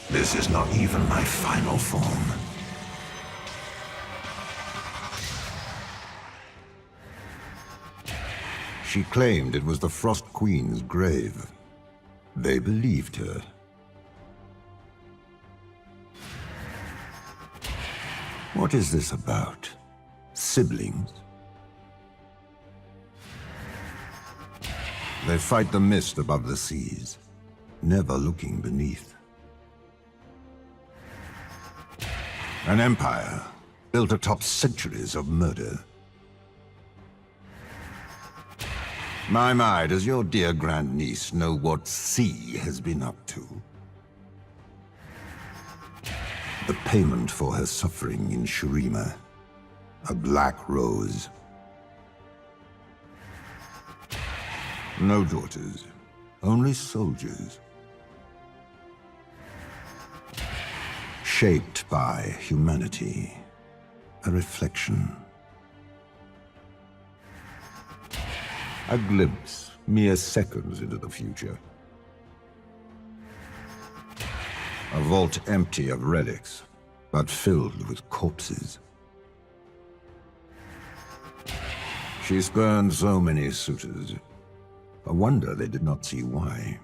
This is not even my final form. She claimed it was the Frost Queen's grave. They believed her. What is this about? Siblings? They fight the mist above the seas, never looking beneath. An empire built atop centuries of murder. My, does your dear grandniece know what C has been up to? The payment for her suffering in Shurima. A black rose. No daughters, only soldiers. Shaped by humanity. A reflection. A glimpse, mere seconds into the future. A vault empty of relics, but filled with corpses. She spurned so many suitors. A wonder they did not see why.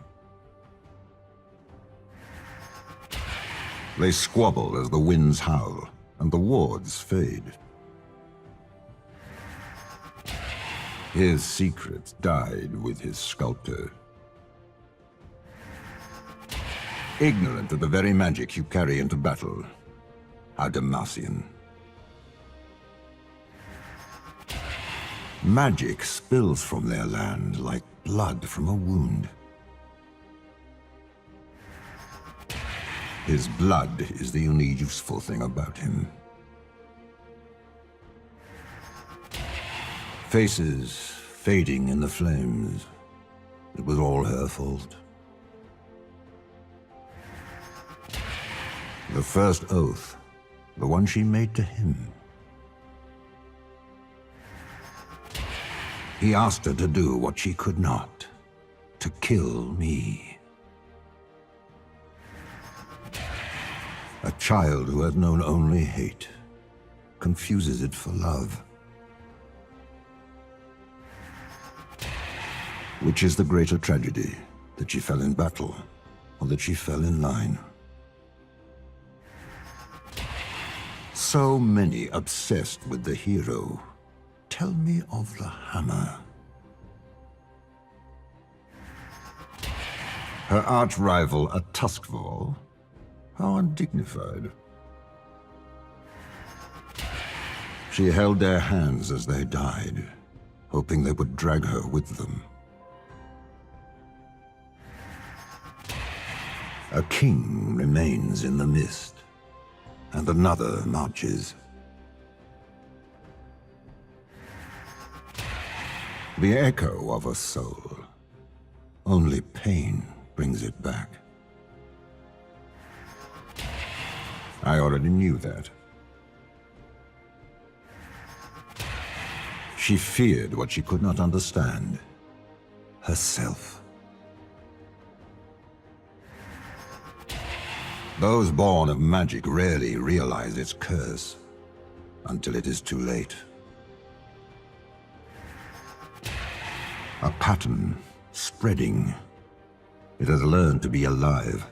They squabble as the winds howl, and the wards fade. His secret died with his sculptor. Ignorant of the very magic you carry into battle, a Demacian. Magic spills from their land like blood from a wound. His blood is the only useful thing about him. Faces fading in the flames. It was all her fault. The first oath, the one she made to him. He asked her to do what she could not, to kill me. A child who had known only hate confuses it for love. Which is the greater tragedy, that she fell in battle, or that she fell in line? So many obsessed with the hero. Tell me of the hammer. Her arch-rival, a Tuskvall? How undignified. She held their hands as they died, hoping they would drag her with them. A king remains in the mist, and another marches. The echo of a soul. Only pain brings it back. I already knew that. She feared what she could not understand. Herself. Those born of magic rarely realize its curse, until it is too late. A pattern, spreading. It has learned to be alive.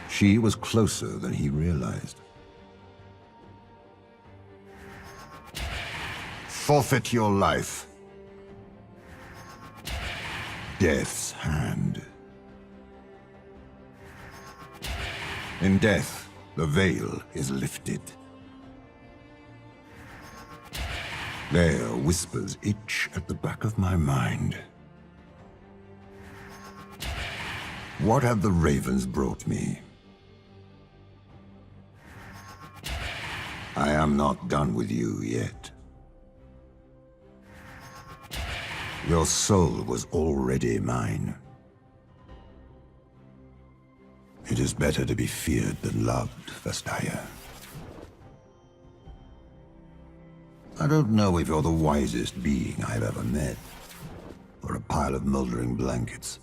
She was closer than he realized. Forfeit your life. Death's hand. In death, the veil is lifted. There, whispers itch at the back of my mind. What have the ravens brought me? I am not done with you yet. Your soul was already mine. It is better to be feared than loved, Vestaya. I don't know if you're the wisest being I've ever met, or a pile of moldering blankets.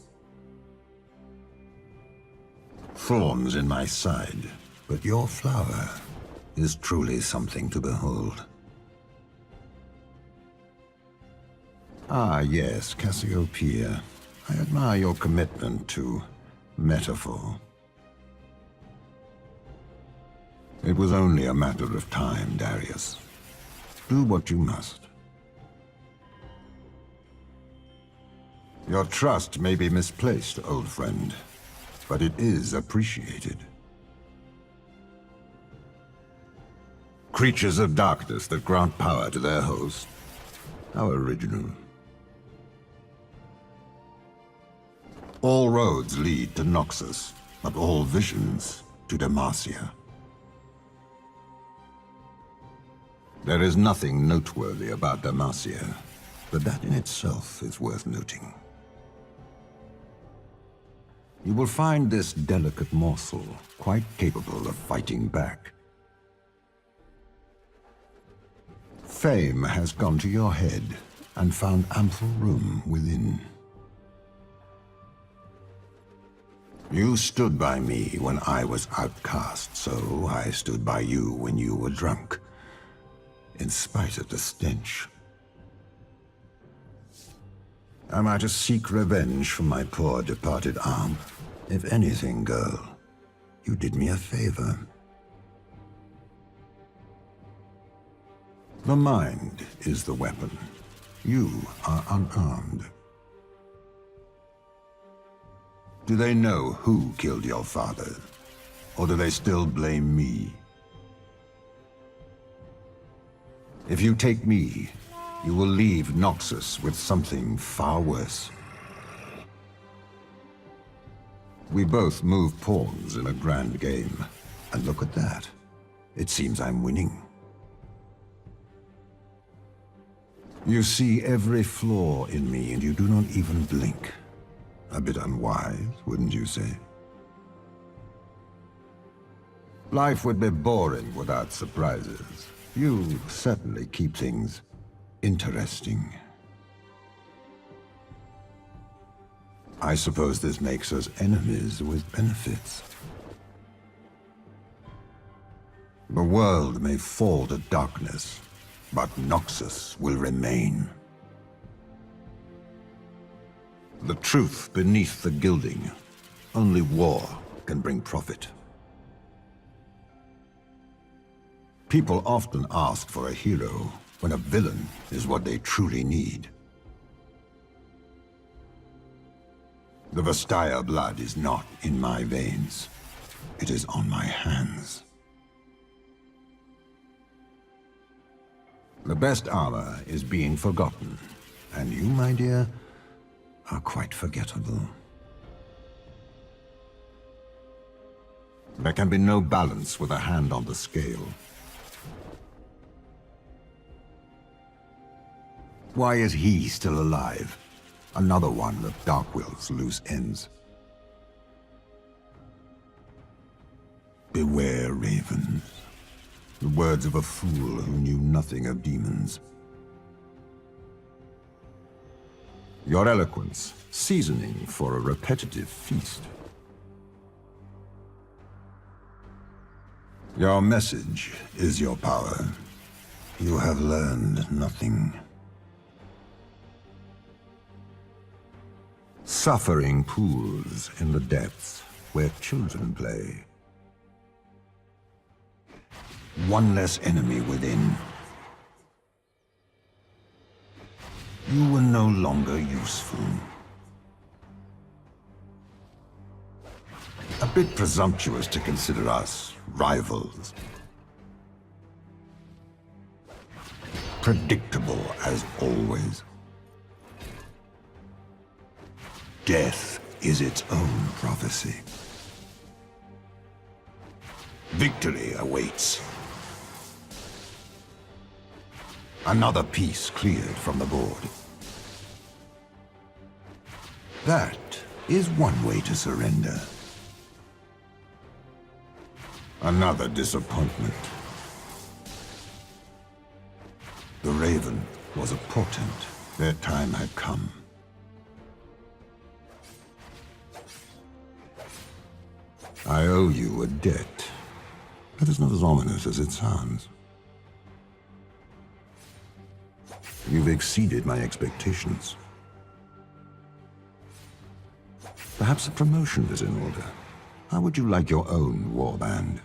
thorns in my side, but your flower is truly something to behold. Ah, yes, Cassiopeia. I admire your commitment to metaphor. It was only a matter of time, Darius. Do what you must. Your trust may be misplaced, old friend, but it is appreciated. Creatures of darkness that grant power to their host. How original. All roads lead to Noxus, but all visions to Demacia. There is nothing noteworthy about Demacia, but that in itself is worth noting. You will find this delicate morsel quite capable of fighting back. Fame has gone to your head and found ample room within. You stood by me when I was outcast, so I stood by you when you were drunk. In spite of the stench. Am I to seek revenge for my poor departed arm? If anything, girl, you did me a favor. The mind is the weapon. You are unarmed. Do they know who killed your father? Or do they still blame me? If you take me, you will leave Noxus with something far worse. We both move pawns in a grand game, and look at that. It seems I'm winning. You see every flaw in me, and you do not even blink. A bit unwise, wouldn't you say? Life would be boring without surprises. You certainly keep things interesting. I suppose this makes us enemies with benefits. The world may fall to darkness, but Noxus will remain. The truth beneath the gilding. Only war can bring profit. People often ask for a hero when a villain is what they truly need. The Vastaya blood is not in my veins. It is on my hands. The best armor is being forgotten, and you, my dear, are quite forgettable. There can be no balance with a hand on the scale. Why is he still alive? Another one of Darkwill's loose ends. Beware, ravens. The words of a fool who knew nothing of demons. Your eloquence, seasoning for a repetitive feast. Your message is your power. You have learned nothing. Suffering pools in the depths where children play. One less enemy within. You were no longer useful. A bit presumptuous to consider us rivals. Predictable as always. Death is its own prophecy. Victory awaits. Another piece cleared from the board. That is one way to surrender. Another disappointment. The Raven was a portent. Their time had come. I I owe you a debt. That is not as ominous as it sounds. You've exceeded my expectations. Perhaps a promotion is in order. How would you like your own warband?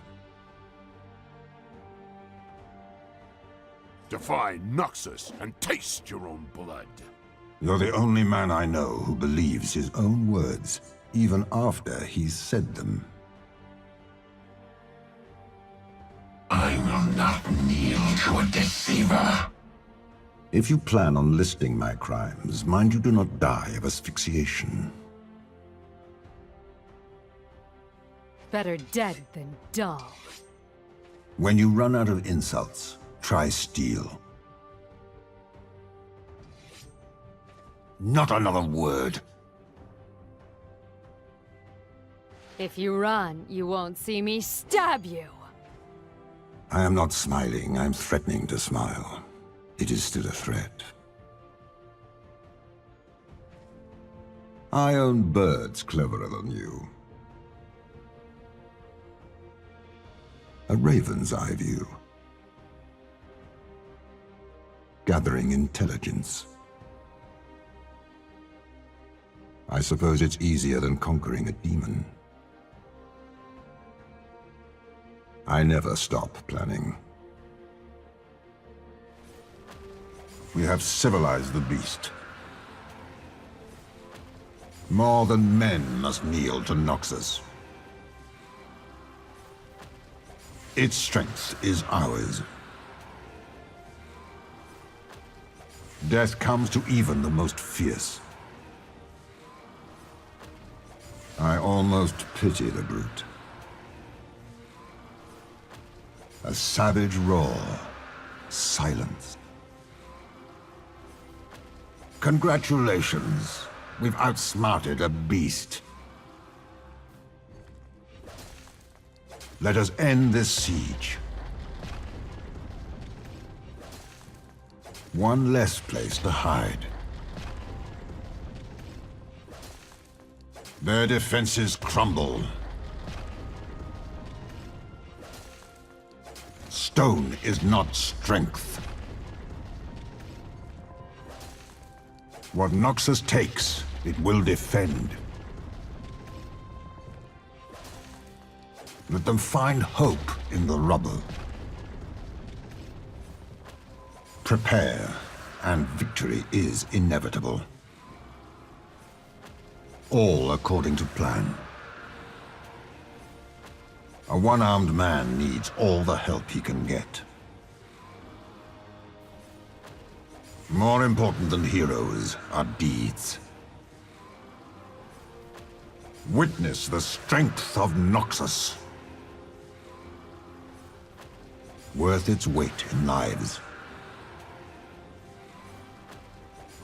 Defy Noxus and taste your own blood. You're the only man I know who believes his own words, even after he's said them. I will not kneel to a deceiver. If you plan on listing my crimes, mind you do not die of asphyxiation. Better dead than dull. When you run out of insults, try steel. Not another word. If you run, you won't see me stab you. I am not smiling, I'm threatening to smile. It is still a threat. I own birds cleverer than you. A raven's eye view. Gathering intelligence. I suppose it's easier than conquering a demon. I never stop planning. We have civilized the beast. More than men must kneel to Noxus. Its strength is ours. Death comes to even the most fierce. I almost pity the brute. A savage roar, silence. Congratulations, we've outsmarted a beast. Let us end this siege. One less place to hide. Their defenses crumble. Stone is not strength. What Noxus takes, it will defend. Let them find hope in the rubble. Prepare, and victory is inevitable. All according to plan. A one-armed man needs all the help he can get. More important than heroes are deeds. Witness the strength of Noxus. Worth its weight in lives.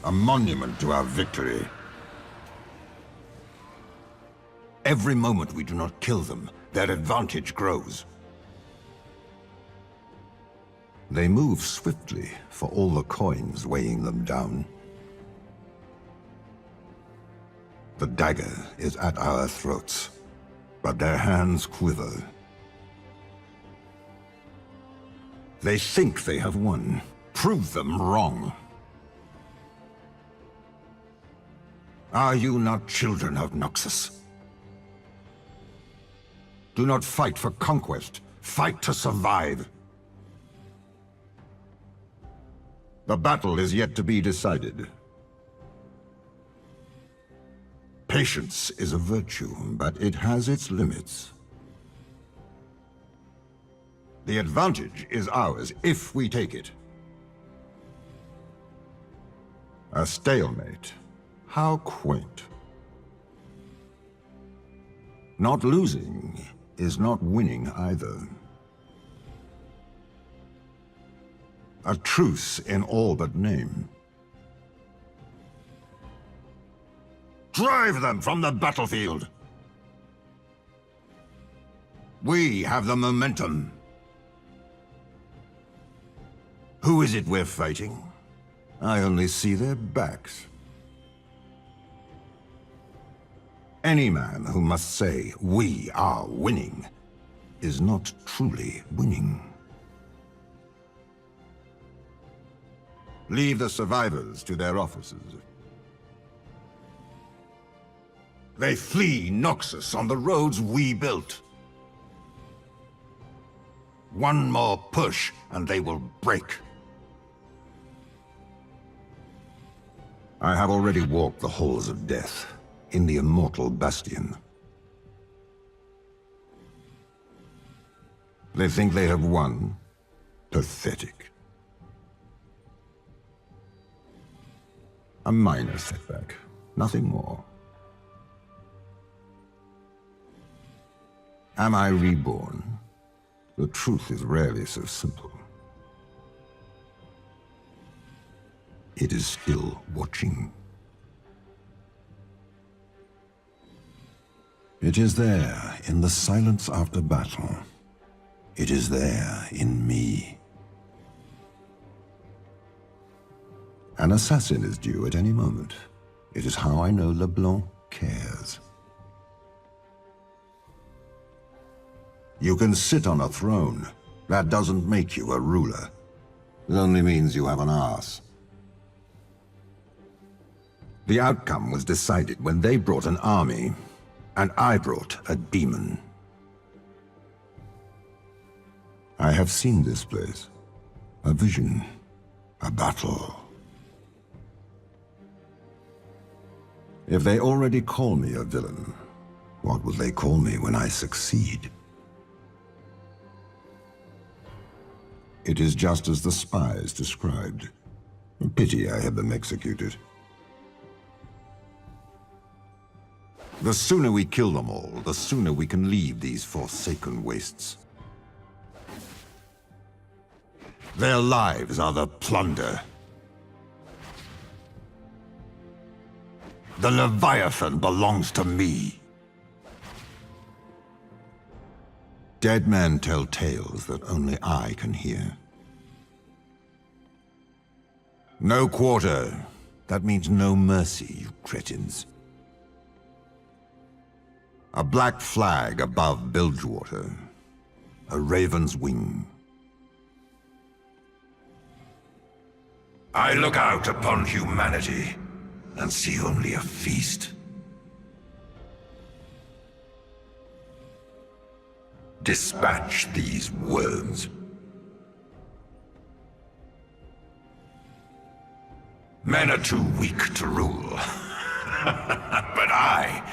A monument to our victory. Every moment we do not kill them, their advantage grows. They move swiftly for all the coins weighing them down. The dagger is at our throats, but their hands quiver. They think they have won. Prove them wrong. Are you not children of Noxus? Do not fight for conquest. Fight to survive. The battle is yet to be decided. Patience is a virtue, but it has its limits. The advantage is ours if we take it. A stalemate. How quaint. Not losing is not winning either. A truce in all but name. Drive them from the battlefield! We have the momentum. Who is it we're fighting? I only see their backs. Any man who must say, "We are winning," is not truly winning. Leave the survivors to their officers. They flee Noxus on the roads we built. One more push, and they will break. I have already walked the halls of death, in the immortal bastion. They think they have won? Pathetic. A minor setback, nothing more. Am I reborn? The truth is rarely so simple. It is still watching. It is there in the silence after battle. It is there in me. An assassin is due at any moment. It is how I know LeBlanc cares. You can sit on a throne. That doesn't make you a ruler. It only means you have an arse. The outcome was decided when they brought an army, and I brought a demon. I have seen this place. A vision. A battle. If they already call me a villain, what will they call me when I succeed? It is just as the spies described. A pity I had them executed. The sooner we kill them all, the sooner we can leave these forsaken wastes. Their lives are the plunder. The Leviathan belongs to me. Dead men tell tales that only I can hear. No quarter. That means no mercy, you cretins. A black flag above Bilgewater. A raven's wing. I look out upon humanity and see only a feast. Dispatch these worms. Men are too weak to rule. But I